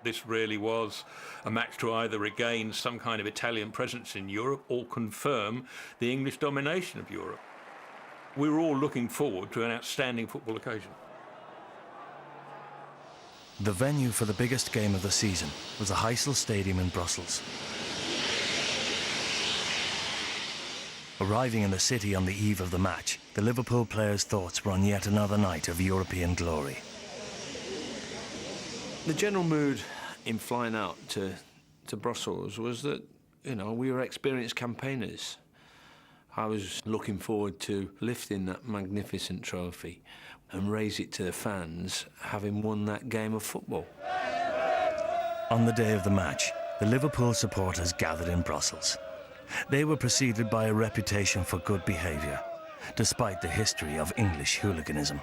This really was a match to either regain some kind of Italian presence in Europe or confirm the English domination of Europe. We were all looking forward to an outstanding football occasion. The venue for the biggest game of the season was the Heysel Stadium in Brussels. Arriving in the city on the eve of the match, the Liverpool players' thoughts were on yet another night of European glory. The general mood in flying out to Brussels was that, you know, we were experienced campaigners. I was looking forward to lifting that magnificent trophy and raise it to the fans, having won that game of football. On the day of the match, the Liverpool supporters gathered in Brussels. They were preceded by a reputation for good behaviour, despite the history of English hooliganism.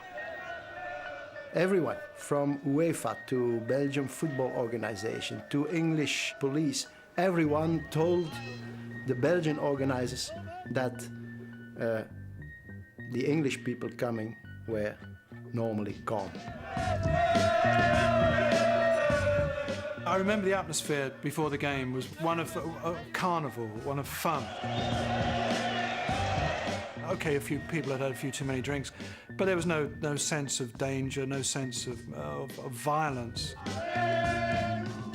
Everyone, from UEFA to Belgian football organization to English police, everyone told the Belgian organizers that the English people coming were normally calm. I remember the atmosphere before the game was one of carnival, one of fun. Okay, a few people had had a few too many drinks, but there was no sense of danger, no sense of violence.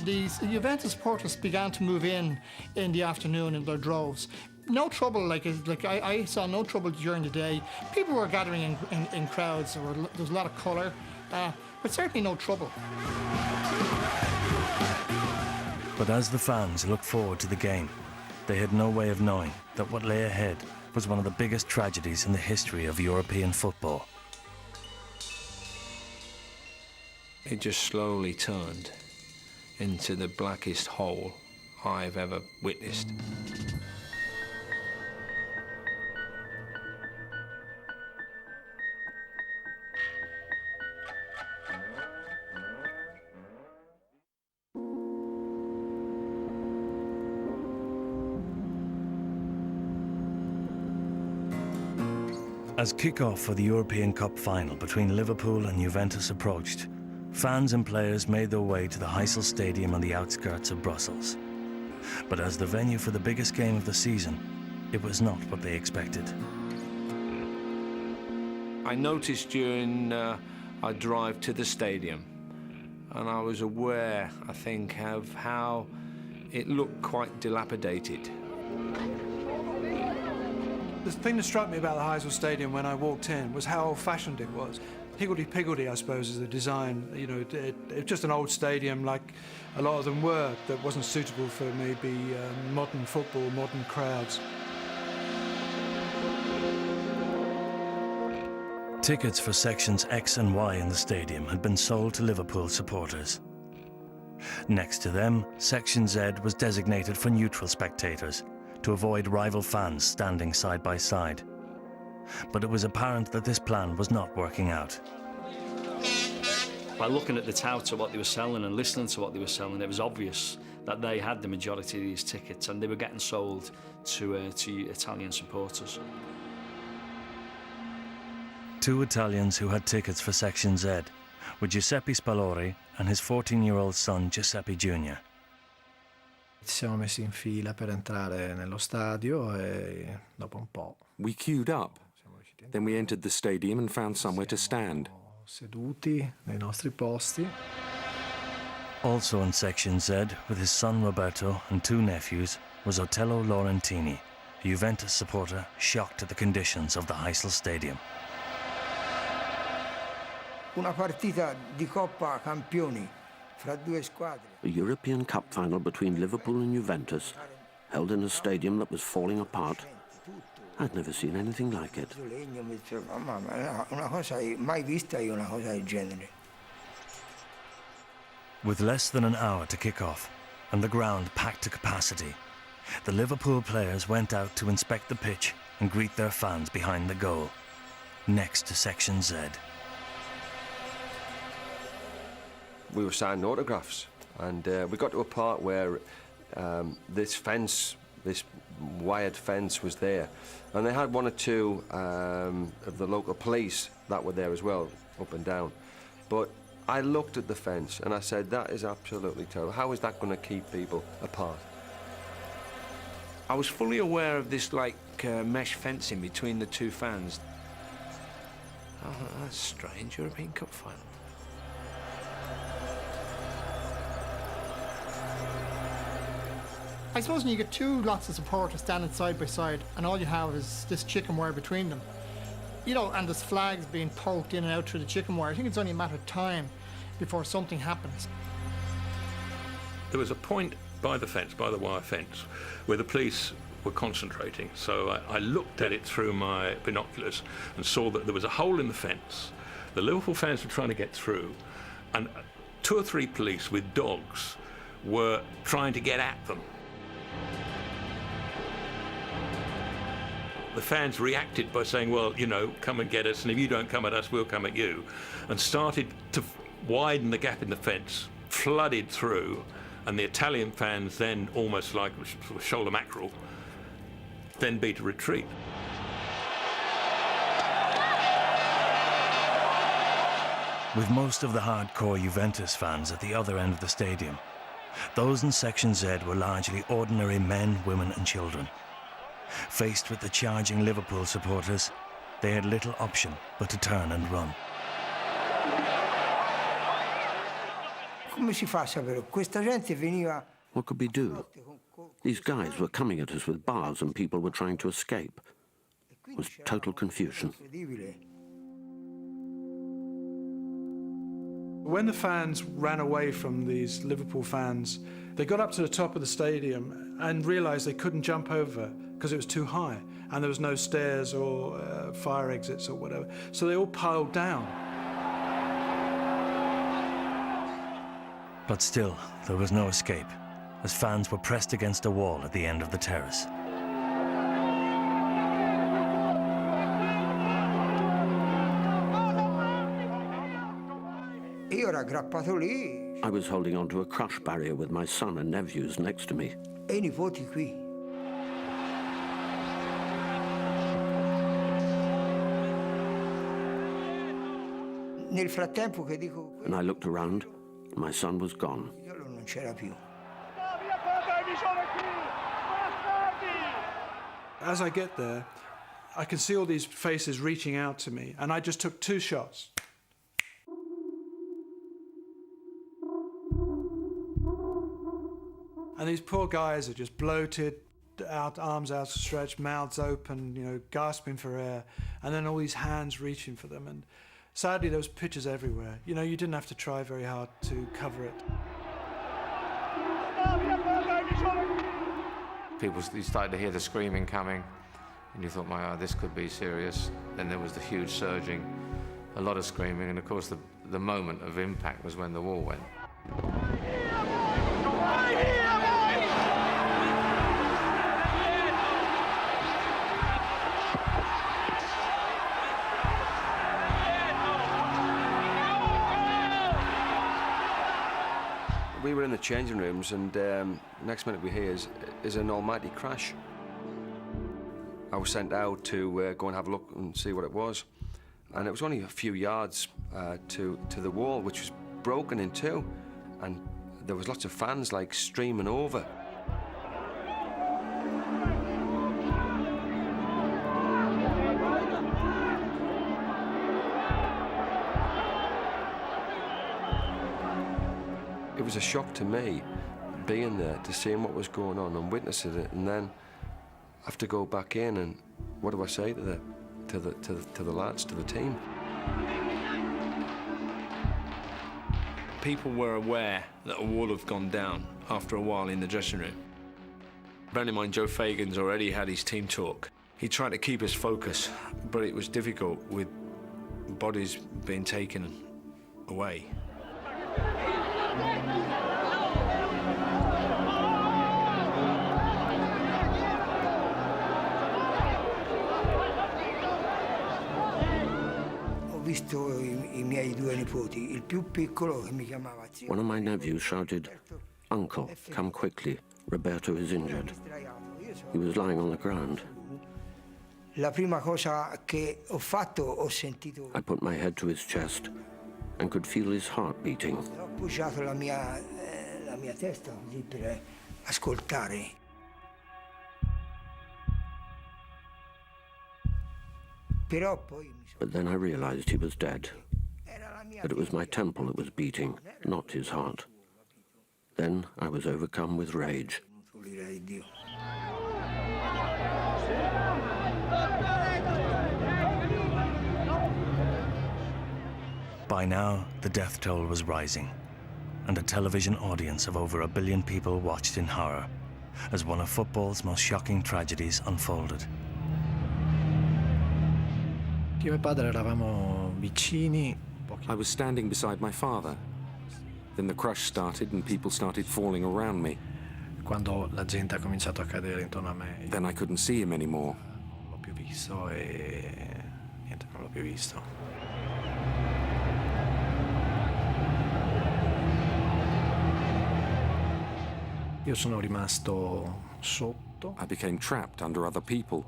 These Juventus supporters began to move in the afternoon in their droves. No trouble, I saw no trouble during the day. People were gathering in crowds, there was a lot of colour, but certainly no trouble. But as the fans looked forward to the game, they had no way of knowing that what lay ahead was one of the biggest tragedies in the history of European football. It just slowly turned into the blackest hole I've ever witnessed. As kick-off for the European Cup final between Liverpool and Juventus approached, fans and players made their way to the Heysel Stadium on the outskirts of Brussels. But as the venue for the biggest game of the season, it was not what they expected. I noticed during our drive to the stadium, and I was aware, I think, of how it looked quite dilapidated. The thing that struck me about the Heysel Stadium when I walked in was how old-fashioned it was. Higgledy-piggledy, I suppose, is the design. You know, it's just an old stadium like a lot of them were that wasn't suitable for maybe modern football, modern crowds. Tickets for sections X and Y in the stadium had been sold to Liverpool supporters. Next to them, section Z was designated for neutral spectators, to avoid rival fans standing side by side. But it was apparent that this plan was not working out. By looking at the touts of what they were selling and listening to what they were selling, it was obvious that they had the majority of these tickets and they were getting sold to Italian supporters. Two Italians who had tickets for section Z were Giuseppe Spalori and his 14-year-old son Giuseppe Jr. Ci siamo messi in fila per entrare nello stadio e dopo un po'. We queued up. Then we entered the stadium and found somewhere to stand. Seduti nei nostri posti. Also in section Z, with his son Roberto and two nephews, was Otello Laurentini, a Juventus supporter shocked at the conditions of the Heysel Stadium. Una partita di Coppa Campioni fra due squadre. A European Cup final between Liverpool and Juventus, held in a stadium that was falling apart. I'd never seen anything like it. Una cosa mai vista io, una cosa del genere. With less than an hour to kick off and the ground packed to capacity, the Liverpool players went out to inspect the pitch and greet their fans behind the goal, next to section Z. We were signing autographs, and we got to a part where this fence, this wired fence was there, and they had one or two of the local police that were there as well, up and down. But I looked at the fence and I said, that is absolutely terrible. How is that going to keep people apart? I was fully aware of this, like, mesh fencing between the two fans. Oh, that's strange. European Cup final. I suppose when you get two lots of supporters standing side by side and all you have is this chicken wire between them, you know, and there's flags being poked in and out through the chicken wire, I think it's only a matter of time before something happens. There was a point by the fence, by the wire fence, where the police were concentrating. So I looked at it through my binoculars and saw that there was a hole in the fence. The Liverpool fans were trying to get through, and 2 or 3 police with dogs were trying to get at them. The fans reacted by saying, well, you know, come and get us, and if you don't come at us, we'll come at you, and started to widen the gap in the fence, flooded through, and the Italian fans then, almost like shoulder mackerel, then beat a retreat. With most of the hardcore Juventus fans at the other end of the stadium, those in Section Z were largely ordinary men, women and children. Faced with the charging Liverpool supporters, they had little option but to turn and run. What could we do? These guys were coming at us with bars and people were trying to escape. It was total confusion. When the fans ran away from these Liverpool fans, they got up to the top of the stadium and realised they couldn't jump over because it was too high and there was no stairs or fire exits or whatever. So they all piled down. But still, there was no escape, as fans were pressed against a wall at the end of the terrace. I was holding onto a crush barrier with my son and nephews next to me. And I looked around, and my son was gone. As I get there, I can see all these faces reaching out to me, and I just took 2 shots. And these poor guys are just bloated, arms outstretched, mouths open, you know, gasping for air, and then all these hands reaching for them. And sadly, there was pictures everywhere. You know, you didn't have to try very hard to cover it. You started to hear the screaming coming, and you thought, my God, this could be serious. Then there was the huge surging, a lot of screaming, and of course the moment of impact was when the wall went. We were in the changing rooms, and next minute we hear is an almighty crash. I was sent out to go and have a look and see what it was, and it was only a few yards to the wall, which was broken in 2, and there was lots of fans like streaming over. It was a shock to me, being there, to seeing what was going on and witnessing it, and then I have to go back in, and what do I say to the lads, to the team? People were aware that a wall had gone down after a while in the dressing room. Bearing in mind, Joe Fagan's already had his team talk. He tried to keep his focus, but it was difficult with bodies being taken away. One of my nephews shouted, "Uncle, come quickly. Roberto is injured." He was lying on the ground. I put my head to his chest and could feel his heart beating. Ho appoggiato la mia testa così per ascoltare. But then I realized he was dead, that it was my temple that was beating, not his heart. Then I was overcome with rage. By now, the death toll was rising, and a television audience of over 1 billion people watched in horror as one of football's most shocking tragedies unfolded. Io e padre eravamo vicini. I was standing beside my father. Then the crush started and people started falling around me. Quando la gente ha cominciato a cadere intorno a me. Then I couldn't see him anymore. Non l'ho più visto e niente, non l'ho più visto. Io sono rimasto sotto. I became trapped under other people.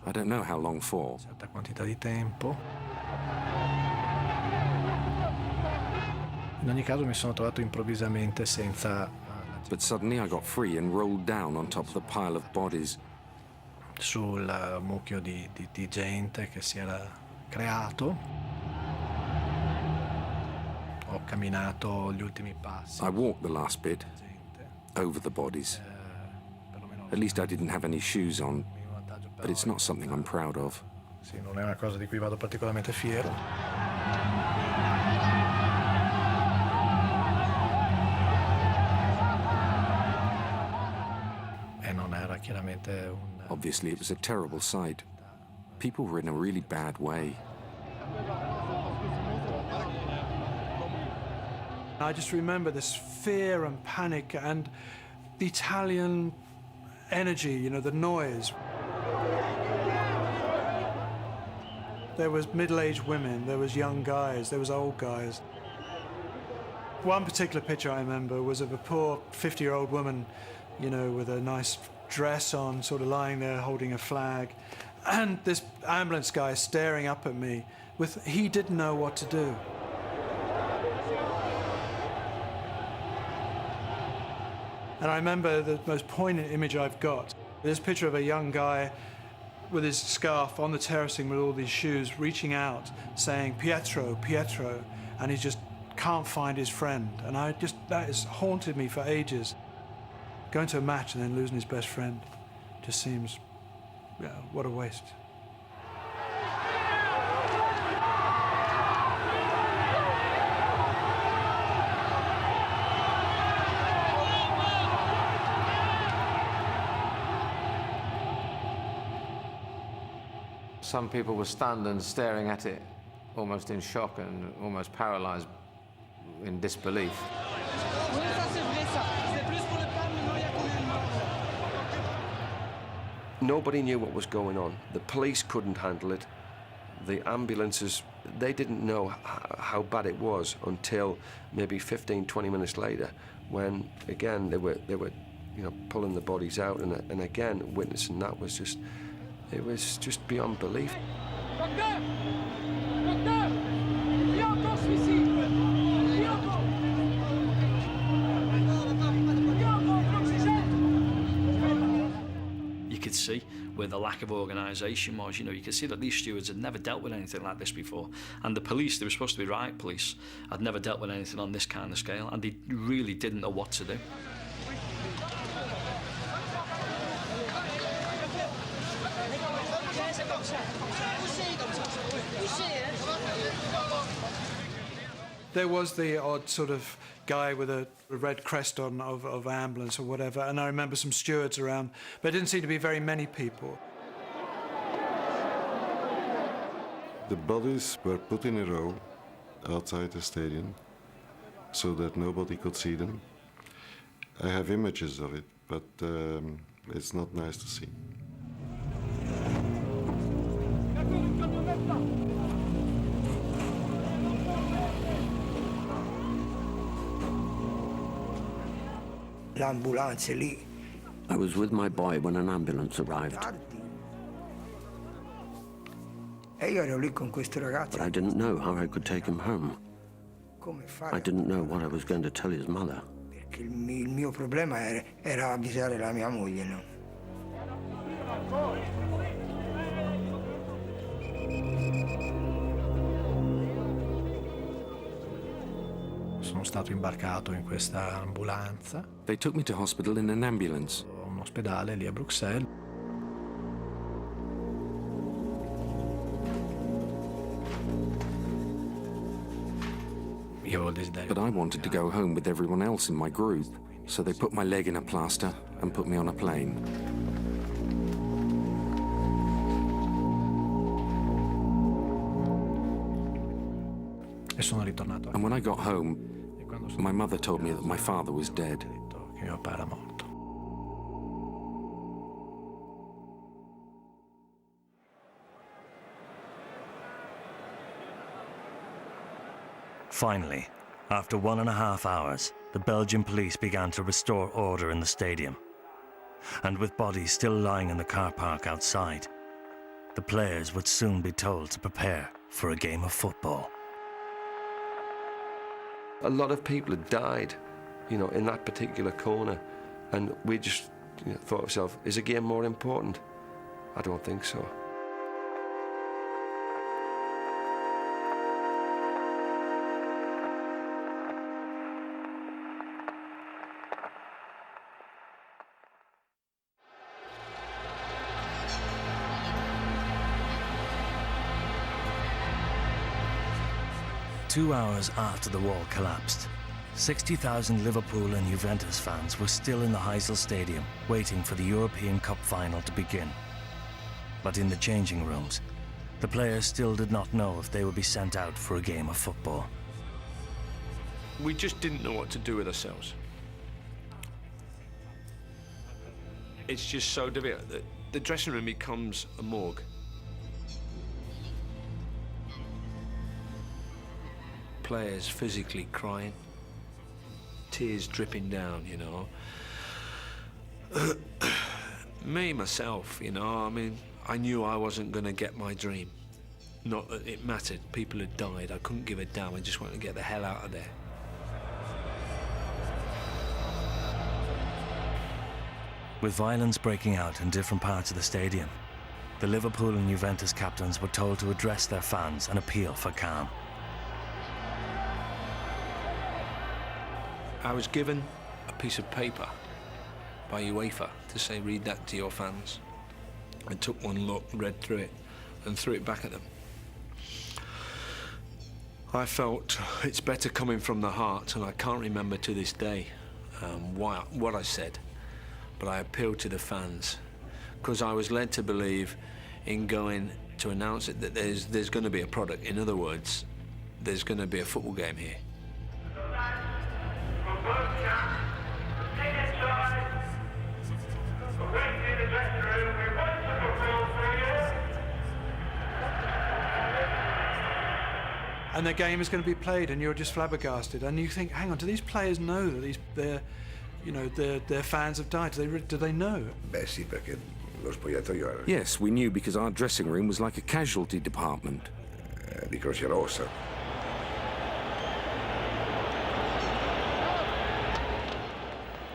I don't know how long for. Certa quantità di tempo. In ogni caso mi sono trovato improvvisamente senza... But suddenly I got free and rolled down on top of the pile of bodies. Sul mucchio di gente che si era creato. Ho camminato gli ultimi passi. I walked the last bit, over the bodies. At least I didn't have any shoes on, but it's not something I'm proud of. Sì, non è una cosa di cui vado particolarmente fiero. E non era chiaramente un... Obviously it was a terrible sight. People were in a really bad way. I just remember this fear and panic and the Italian energy, you know, the noise. There was middle-aged women, there was young guys, there was old guys. One particular picture I remember was of a poor 50-year-old woman, you know, with a nice dress on, sort of lying there holding a flag, and this ambulance guy staring up at me he didn't know what to do. And I remember the most poignant image I've got. This picture of a young guy with his scarf on the terracing with all these shoes, reaching out, saying, "Pietro, Pietro," and he just can't find his friend. And that has haunted me for ages. Going to a match and then losing his best friend just seems, yeah, what a waste. Some people were stunned and staring at it, almost in shock and almost paralyzed in disbelief. Nobody knew what was going on. The police couldn't handle it. The ambulances, they didn't know how bad it was until maybe 15, 20 minutes later, when again they were you know, pulling the bodies out, and again witnessing that was just, it was just beyond belief. You could see where the lack of organisation was. You know, you could see that these stewards had never dealt with anything like this before, and the police, they were supposed to be riot police, had never dealt with anything on this kind of scale, and they really didn't know what to do. There was the odd sort of guy with a red crest on of ambulance or whatever, and I remember some stewards around, but it didn't seem to be very many people. The bodies were put in a row outside the stadium so that nobody could see them. I have images of it, but it's not nice to see. I was with my boy when an ambulance arrived. But I didn't know how I could take him home. I didn't know what I was going to tell his mother. Perché il mio problema era avvisare la mia moglie, no? Sono stato imbarcato in questa ambulanza. They took me to hospital in an ambulance. Un ospedale lì a Bruxelles. But I wanted to go home with everyone else in my group, so they put my leg in a plaster and put me on a plane. E sono ritornato. And when I got home, my mother told me that my father was dead. Che mio padre era morto. Finally, after 1.5 hours, the Belgian police began to restore order in the stadium. And with bodies still lying in the car park outside, the players would soon be told to prepare for a game of football. A lot of people had died, you know, in that particular corner, and we just thought to ourselves, is a game more important? I don't think so. Two hours after the wall collapsed, 60,000 Liverpool and Juventus fans were still in the Heysel Stadium, waiting for the European Cup final to begin. But in the changing rooms, the players still did not know if they would be sent out for a game of football. We just didn't know what to do with ourselves. It's just so difficult. The dressing room becomes a morgue. Players physically crying, tears dripping down, you know. Me, myself, you know, I mean, I knew I wasn't going to get my dream. Not that it mattered. People had died. I couldn't give a damn. I just wanted to get the hell out of there. With violence breaking out in different parts of the stadium, the Liverpool and Juventus captains were told to address their fans and appeal for calm. I was given a piece of paper by UEFA to say, read that to your fans. I took one look, read through it, and threw it back at them. I felt it's better coming from the heart, and I can't remember to this day what I said, but I appealed to the fans, because I was led to believe in going to announce it that there's going to be a product. In other words, there's going to be a football game here. And the game is going to be played, and you're just flabbergasted. And you think, hang on, do these players know that their fans have died? Do they know? Yes, we knew because our dressing room was like a casualty department. Di Croce Rossa.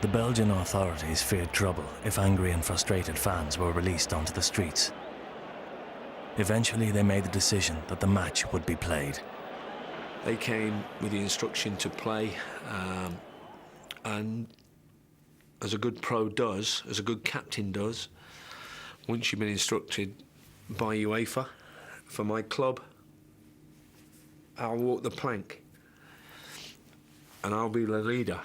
The Belgian authorities feared trouble if angry and frustrated fans were released onto the streets. Eventually, they made the decision that the match would be played. They came with the instruction to play, and as a good pro does, as a good captain does, once you've been instructed by UEFA for my club, I'll walk the plank and I'll be the leader.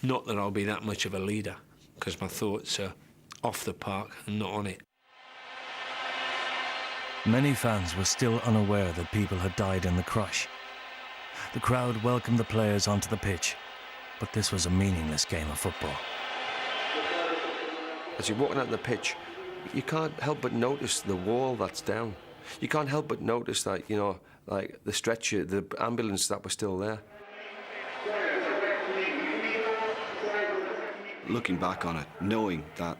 Not that I'll be that much of a leader, because my thoughts are off the park and not on it. Many fans were still unaware that people had died in the crush. The crowd welcomed the players onto the pitch, but this was a meaningless game of football. As you're walking out on the pitch, you can't help but notice the wall that's down. You can't help but notice that, you know, like the stretcher, the ambulance that was still there. Looking back on it, knowing that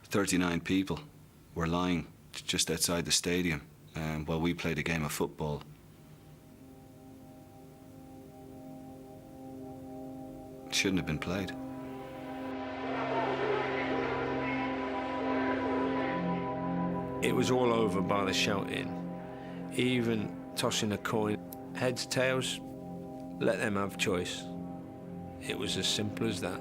39 people were lying just outside the stadium while we played a game of football, shouldn't have been played. It was all over by the shouting. Even tossing a coin, heads, tails, let them have choice. It was as simple as that.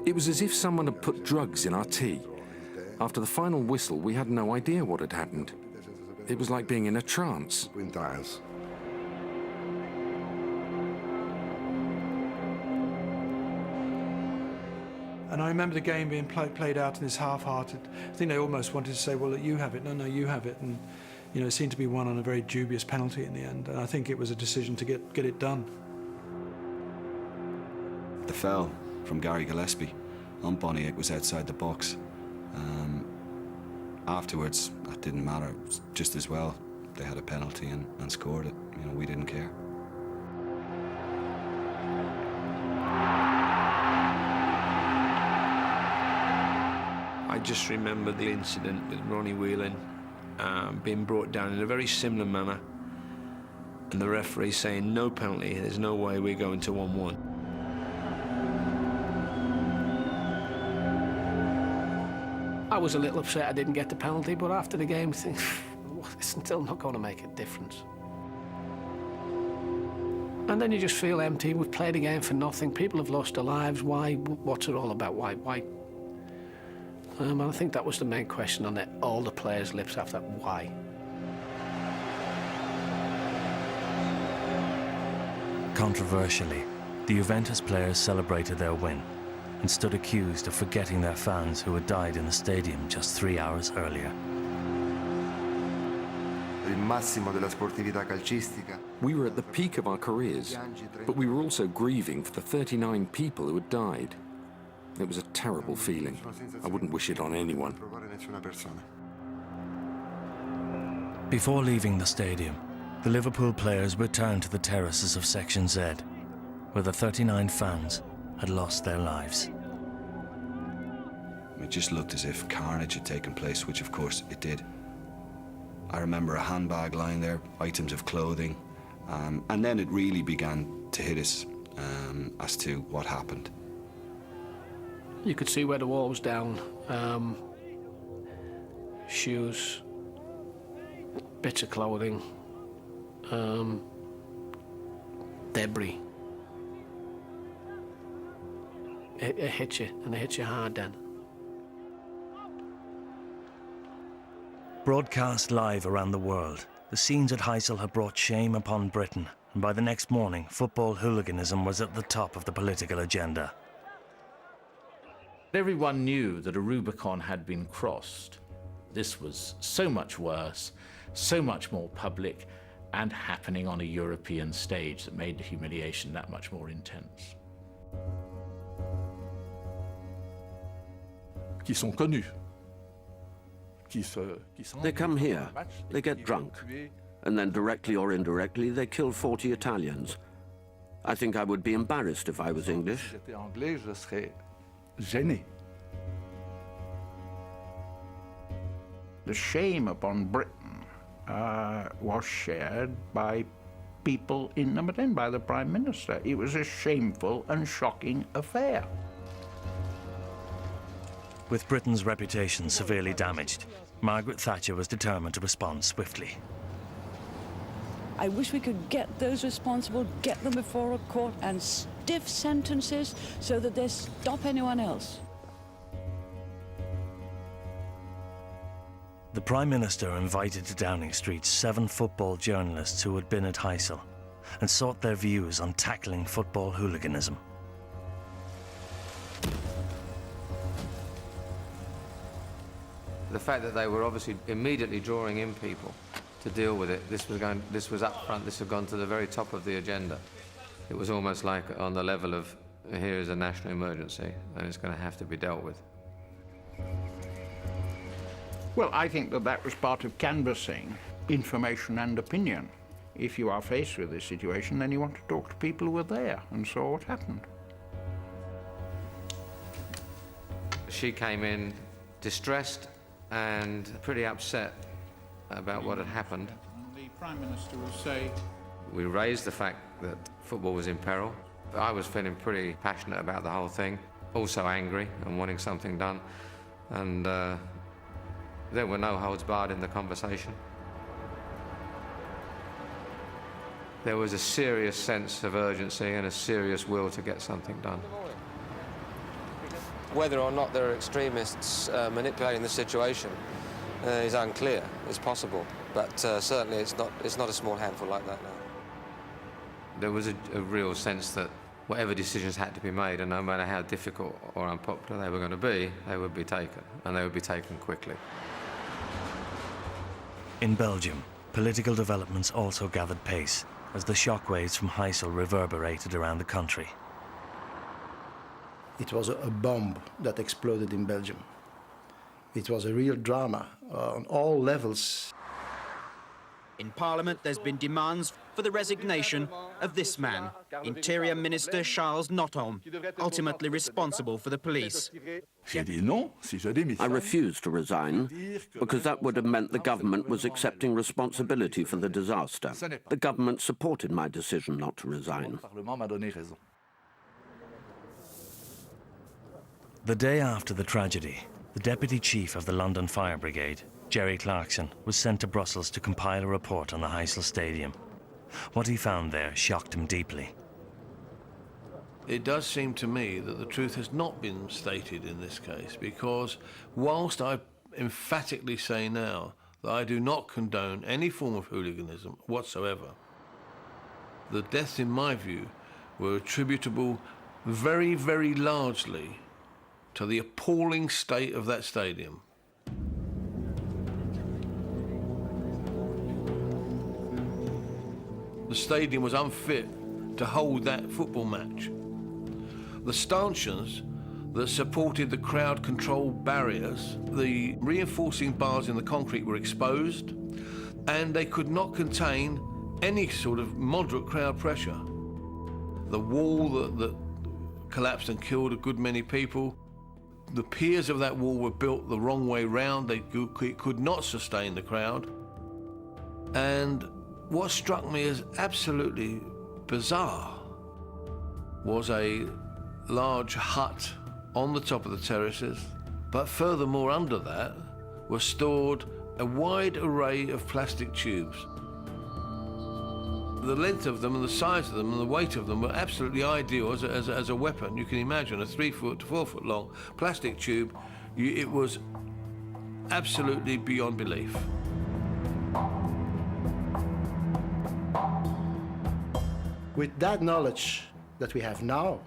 It was as if someone had put drugs in our tea. After the final whistle, we had no idea what had happened. It was like being in a trance. And I remember the game being played out in this half-hearted. I think they almost wanted to say, well, you have it. No, you have it. And, you know, it seemed to be won on a very dubious penalty in the end. And I think it was a decision to get it done. The foul from Gary Gillespie on Boniek was outside the box. Afterwards, that didn't matter. It was just as well they had a penalty and scored it. You know, we didn't care. I just remember the incident with Ronnie Whelan being brought down in a very similar manner, and the referee saying, no penalty, there's no way we're going to 1-1. I was a little upset I didn't get the penalty, but after the game, I think, it's still not going to make a difference. And then you just feel empty. We've played a game for nothing. People have lost their lives. Why? What's it all about? Why? I think that was the main question on all the players' lips after that. Why? Controversially, the Juventus players celebrated their win and stood accused of forgetting their fans who had died in the stadium just 3 hours earlier. We were at the peak of our careers, but we were also grieving for the 39 people who had died. It was a terrible feeling. I wouldn't wish it on anyone. Before leaving the stadium, the Liverpool players returned to the terraces of Section Z, where the 39 fans had lost their lives. It just looked as if carnage had taken place, which of course it did. I remember a handbag lying there, items of clothing, and then it really began to hit us as to what happened. You could see where the wall was down. Shoes, bits of clothing, debris. It hit you, and it hit you hard then. Broadcast live around the world, the scenes at Heysel had brought shame upon Britain, and by the next morning, football hooliganism was at the top of the political agenda. Everyone knew that a Rubicon had been crossed. This was so much worse, so much more public, and happening on a European stage that made the humiliation that much more intense. Qui sont connus. They come here, they get drunk, and then directly or indirectly they kill 40 Italians. I think I would be embarrassed if I was English. The shame upon Britain was shared by people in number 10, by the Prime Minister. It was a shameful and shocking affair. With Britain's reputation severely damaged, Margaret Thatcher was determined to respond swiftly. I wish we could get those responsible, get them before a court, and stiff sentences so that they stop anyone else. The Prime Minister invited to Downing Street 7 football journalists who had been at Heysel and sought their views on tackling football hooliganism. The fact that they were obviously immediately drawing in people to deal with it, this was up front, this had gone to the very top of the agenda. It was almost like on the level of, here is a national emergency, and it's going to have to be dealt with. Well, I think that was part of canvassing information and opinion. If you are faced with this situation, then you want to talk to people who were there and saw what happened. She came in distressed and pretty upset about what had happened. The Prime Minister will say, We raised the fact that football was in peril. I was feeling pretty passionate about the whole thing, also angry and wanting something done. And there were no holds barred in the conversation. There was a serious sense of urgency and a serious will to get something done. Whether or not there are extremists manipulating the situation is unclear. It's possible, but certainly it's not a small handful like that now. There was a real sense that whatever decisions had to be made, and no matter how difficult or unpopular they were going to be, they would be taken, and they would be taken quickly. In Belgium, political developments also gathered pace as the shockwaves from Heysel reverberated around the country. It was a bomb that exploded in Belgium. It was a real drama on all levels. In Parliament, there's been demands for the resignation of this man, Interior Minister Charles Nothomb, ultimately responsible for the police. I refused to resign because that would have meant the government was accepting responsibility for the disaster. The government supported my decision not to resign. The day after the tragedy, the Deputy Chief of the London Fire Brigade, Jerry Clarkson, was sent to Brussels to compile a report on the Heysel Stadium. What he found there shocked him deeply. It does seem to me that the truth has not been stated in this case, because whilst I emphatically say now that I do not condone any form of hooliganism whatsoever, the deaths, in my view, were attributable very, very largely to the appalling state of that stadium. The stadium was unfit to hold that football match. The stanchions that supported the crowd control barriers, the reinforcing bars in the concrete were exposed, and they could not contain any sort of moderate crowd pressure. The wall that collapsed and killed a good many people, the piers of that wall were built the wrong way round. They could not sustain the crowd. And what struck me as absolutely bizarre was a large hut on the top of the terraces, but furthermore under that were stored a wide array of plastic tubes. The length of them and the size of them and the weight of them were absolutely ideal as a weapon. You can imagine a 3 foot to 4 foot long plastic tube. It was absolutely beyond belief. With that knowledge that we have now,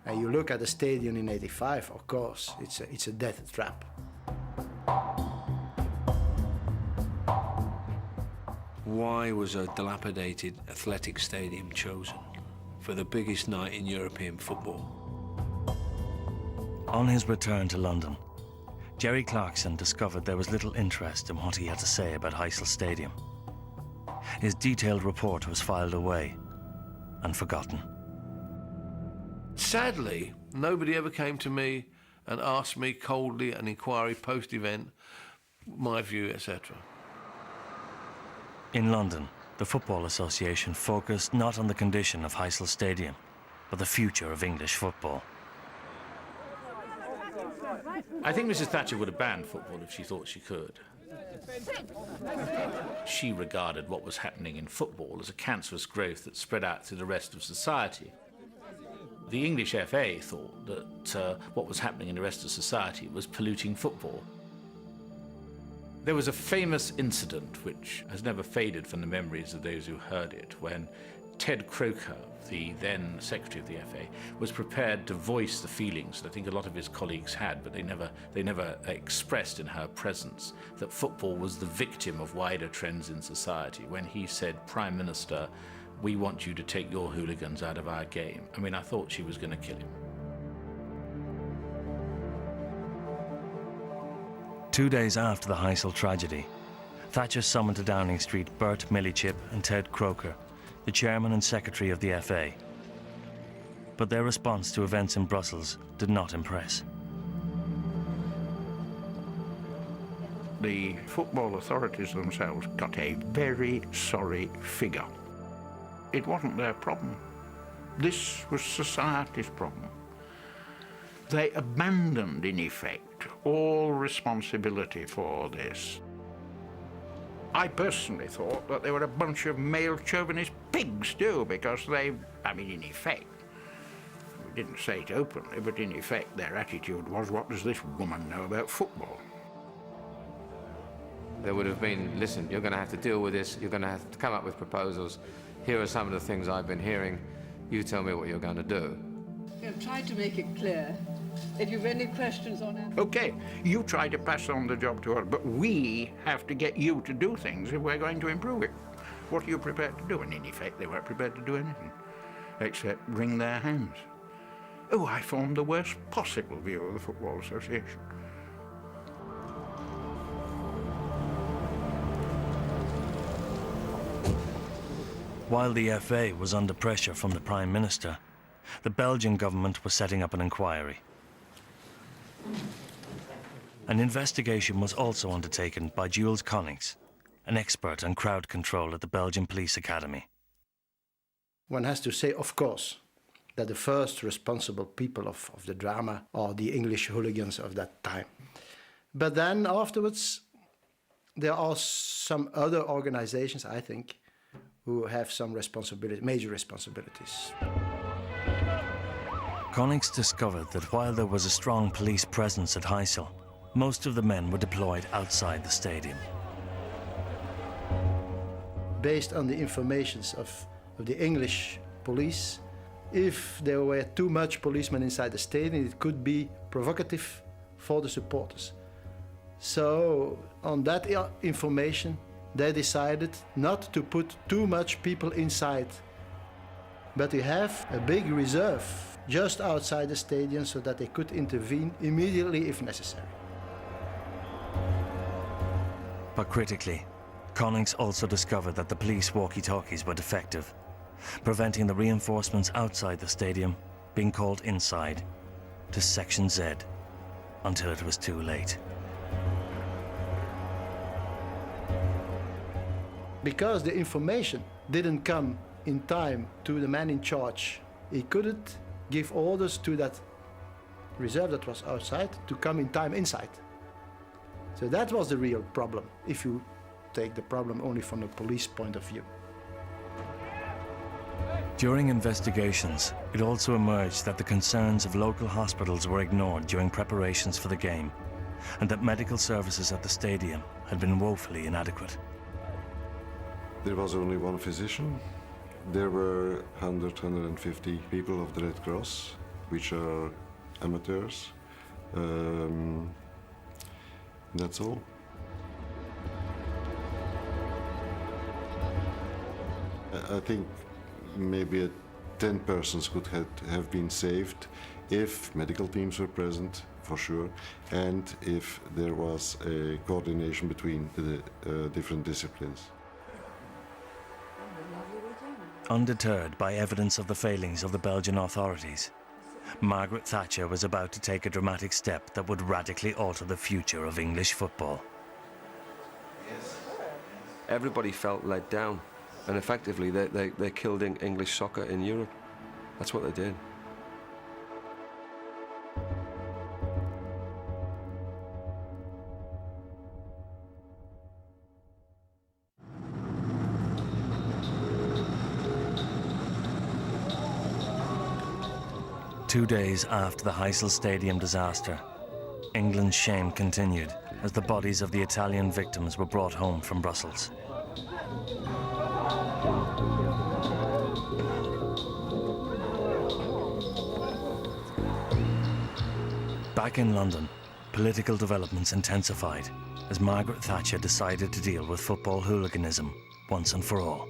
and you look at the stadium in '85, of course, it's a death trap. Why was a dilapidated athletic stadium chosen for the biggest night in European football? On his return to London, Jerry Clarkson discovered there was little interest in what he had to say about Heysel Stadium. His detailed report was filed away and forgotten. Sadly, nobody ever came to me and asked me coldly an inquiry post-event, my view, etc. In London, the Football Association focused not on the condition of Heysel Stadium, but the future of English football. I think Mrs. Thatcher would have banned football if she thought she could. She regarded what was happening in football as a cancerous growth that spread out through the rest of society. The English FA thought that what was happening in the rest of society was polluting football. There was a famous incident which has never faded from the memories of those who heard it, when Ted Croker, the then Secretary of the FA, was prepared to voice the feelings that I think a lot of his colleagues had, but they never expressed in her presence, that football was the victim of wider trends in society, when he said, "Prime Minister, we want you to take your hooligans out of our game." I mean, I thought she was going to kill him. 2 days after the Heysel tragedy, Thatcher summoned to Downing Street Bert Millichip and Ted Croker, the chairman and secretary of the FA. But their response to events in Brussels did not impress. The football authorities themselves got a very sorry figure. It wasn't their problem. This was society's problem. They abandoned, in effect, all responsibility for this. I personally thought that they were a bunch of male chauvinist pigs too, because they, I mean, in effect, we didn't say it openly, but in effect their attitude was, what does this woman know about football? There would have been, listen, you're going to have to deal with this, you're going to have to come up with proposals. Here are some of the things I've been hearing. You tell me what you're going to do. I've tried to make it clear. If you've any questions on it... Okay, you try to pass on the job to us, but we have to get you to do things if we're going to improve it. What are you prepared to do? And in effect, they weren't prepared to do anything, except wring their hands. Oh, I formed the worst possible view of the Football Association. While the FA was under pressure from the Prime Minister, the Belgian government was setting up an inquiry. An investigation was also undertaken by Jules Connings, an expert on crowd control at the Belgian Police Academy. One has to say, of course, that the first responsible people of the drama are the English hooligans of that time. But then afterwards, there are some other organizations, I think, who have some responsibility, major responsibilities. Connings discovered that while there was a strong police presence at Heysel, most of the men were deployed outside the stadium. Based on the information of the English police, if there were too much policemen inside the stadium, it could be provocative for the supporters. So on that information, they decided not to put too much people inside, but to have a big reserve just outside the stadium so that they could intervene immediately if necessary. But critically, Connings also discovered that the police walkie-talkies were defective, preventing the reinforcements outside the stadium being called inside to Section Z until it was too late. Because the information didn't come in time to the man in charge, he couldn't give orders to that reserve that was outside to come in time inside. So that was the real problem, if you take the problem only from the police point of view. During investigations, it also emerged that the concerns of local hospitals were ignored during preparations for the game, and that medical services at the stadium had been woefully inadequate. There was only one physician. There were 150 people of the Red Cross, which are amateurs. That's all. I think maybe 10 persons could have been saved if medical teams were present, for sure, and if there was a coordination between the different disciplines. Undeterred by evidence of the failings of the Belgian authorities, Margaret Thatcher was about to take a dramatic step that would radically alter the future of English football. Everybody felt let down, and effectively they killed English soccer in Europe. That's what they did. Two days after the Heysel Stadium disaster, England's shame continued as the bodies of the Italian victims were brought home from Brussels. Back in London, political developments intensified as Margaret Thatcher decided to deal with football hooliganism once and for all.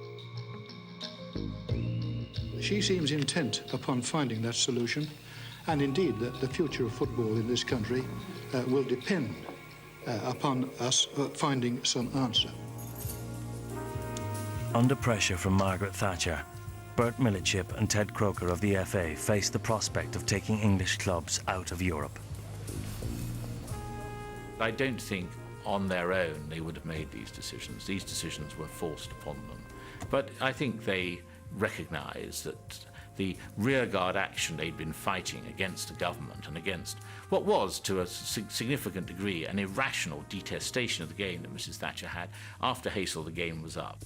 She seems intent upon finding that solution, and indeed that the future of football in this country will depend upon us finding some answer. Under pressure from Margaret Thatcher, Bert Millichip and Ted Croker of the FA faced the prospect of taking English clubs out of Europe. I don't think on their own they would have made these decisions. These decisions were forced upon them. But I think they recognised that the rearguard action they'd been fighting against the government and against what was, to a significant degree, an irrational detestation of the game that Mrs. Thatcher had, after Heysel the game was up.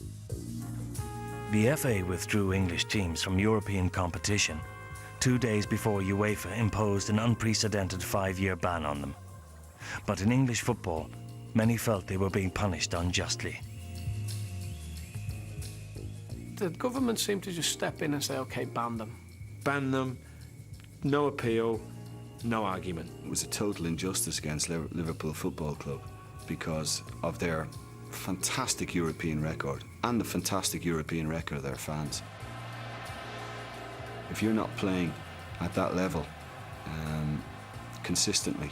The FA withdrew English teams from European competition 2 days before UEFA imposed an unprecedented 5-year ban on them. But in English football, many felt they were being punished unjustly. The government seemed to just step in and say, OK, ban them. Ban them, no appeal, no argument. It was a total injustice against Liverpool Football Club because of their fantastic European record and the fantastic European record of their fans. If you're not playing at that level consistently,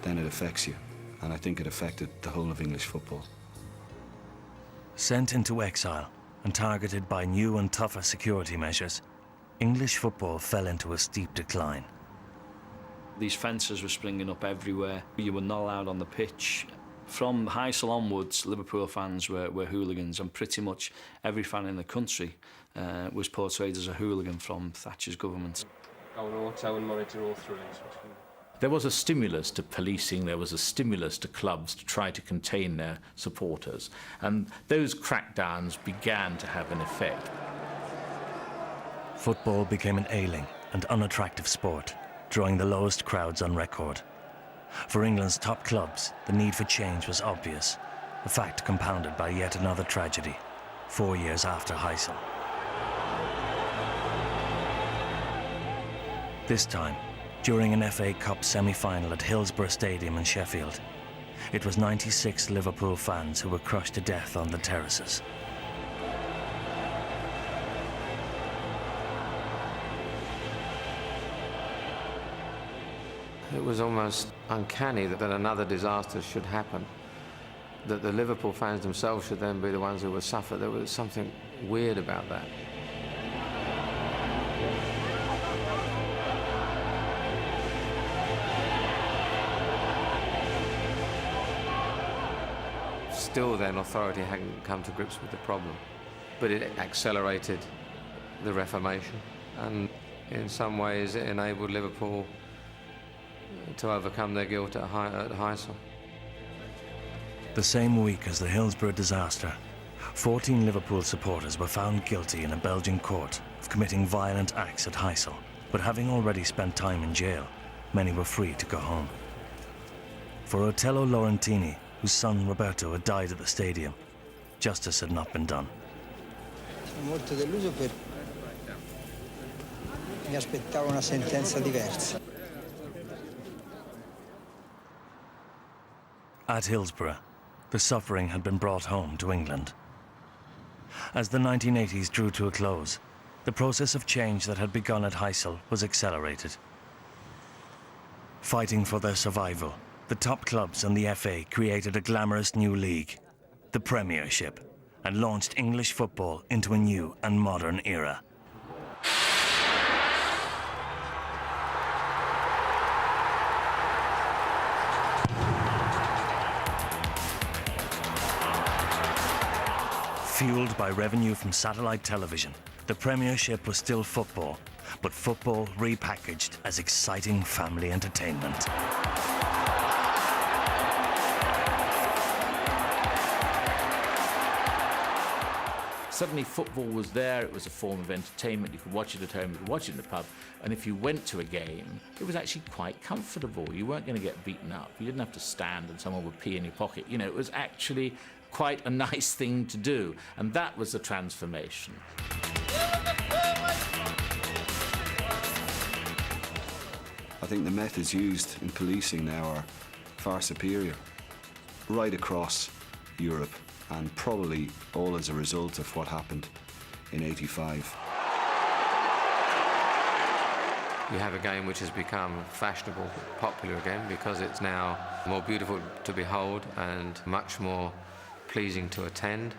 then it affects you. And I think it affected the whole of English football. Sent into exile and targeted by new and tougher security measures, English football fell into a steep decline. These fences were springing up everywhere. You were not allowed on the pitch. From Heysel onwards, Liverpool fans were hooligans, and pretty much every fan in the country was portrayed as a hooligan from Thatcher's government. There was a stimulus to policing, there was a stimulus to clubs to try to contain their supporters, and those crackdowns began to have an effect. Football became an ailing and unattractive sport, drawing the lowest crowds on record. For England's top clubs, the need for change was obvious, a fact compounded by yet another tragedy, 4 years after Heysel. This time, during an FA Cup semi-final at Hillsborough Stadium in Sheffield, it was 96 Liverpool fans who were crushed to death on the terraces. It was almost uncanny that another disaster should happen, that the Liverpool fans themselves should then be the ones who would suffer. There was something weird about that. Still then, authority hadn't come to grips with the problem, but it accelerated the Reformation, and in some ways it enabled Liverpool to overcome their guilt at Heysel. The same week as the Hillsborough disaster, 14 Liverpool supporters were found guilty in a Belgian court of committing violent acts at Heysel, but having already spent time in jail, many were free to go home. For Otello Laurentini, whose son Roberto had died at the stadium, justice had not been done. Sono molto deluso perché mi aspettavo una sentenza diversa. At Hillsborough, the suffering had been brought home to England. As the 1980s drew to a close, the process of change that had begun at Heysel was accelerated. Fighting for their survival, the top clubs and the FA created a glamorous new league, the Premiership, and launched English football into a new and modern era. Fueled by revenue from satellite television, the Premiership was still football, but football repackaged as exciting family entertainment. Suddenly football was there, it was a form of entertainment, you could watch it at home, you could watch it in the pub, and if you went to a game, it was actually quite comfortable. You weren't going to get beaten up, you didn't have to stand and someone would pee in your pocket. You know, it was actually quite a nice thing to do, and that was the transformation. I think the methods used in policing now are far superior, right across Europe, and probably all as a result of what happened in '85. You have a game which has become fashionable, popular again, because it's now more beautiful to behold and much more pleasing to attend.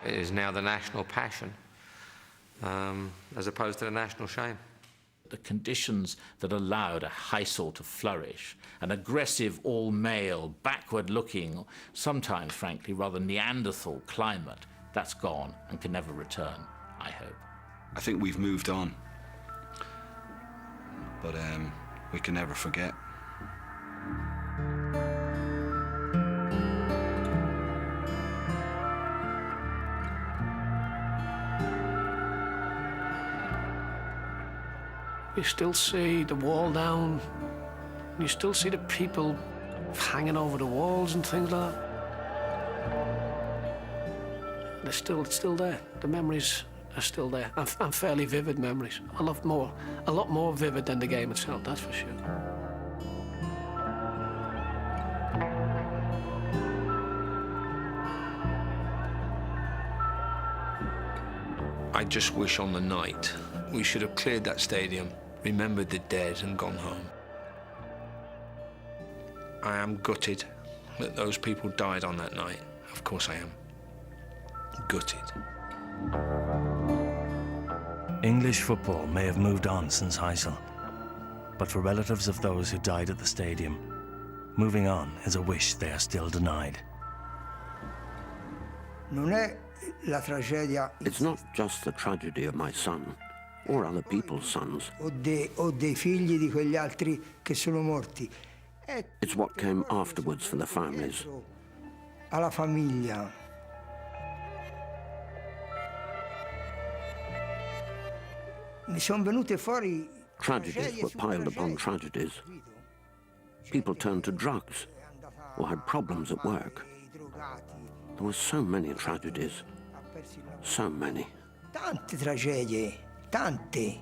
It is now the national passion, as opposed to the national shame. The conditions that allowed a Heysel to flourish, an aggressive, all-male, backward-looking, sometimes, frankly, rather Neanderthal climate, that's gone and can never return, I hope. I think we've moved on. But we can never forget. You still see the wall down, and you still see the people hanging over the walls and things like that. It's still there. The memories are still there, and fairly vivid memories. A lot more vivid than the game itself, that's for sure. I just wish on the night we should have cleared that stadium, remembered the dead and gone home. I am gutted that those people died on that night. Of course I am. Gutted. English football may have moved on since Heysel, but for relatives of those who died at the stadium, moving on is a wish they are still denied. It's not just the tragedy of my son, or other people's sons. It's what came afterwards for the families. Alla famiglia. Tragedies were piled upon tragedies. People turned to drugs or had problems at work. There were so many tragedies. So many. Tante tragedie, tante.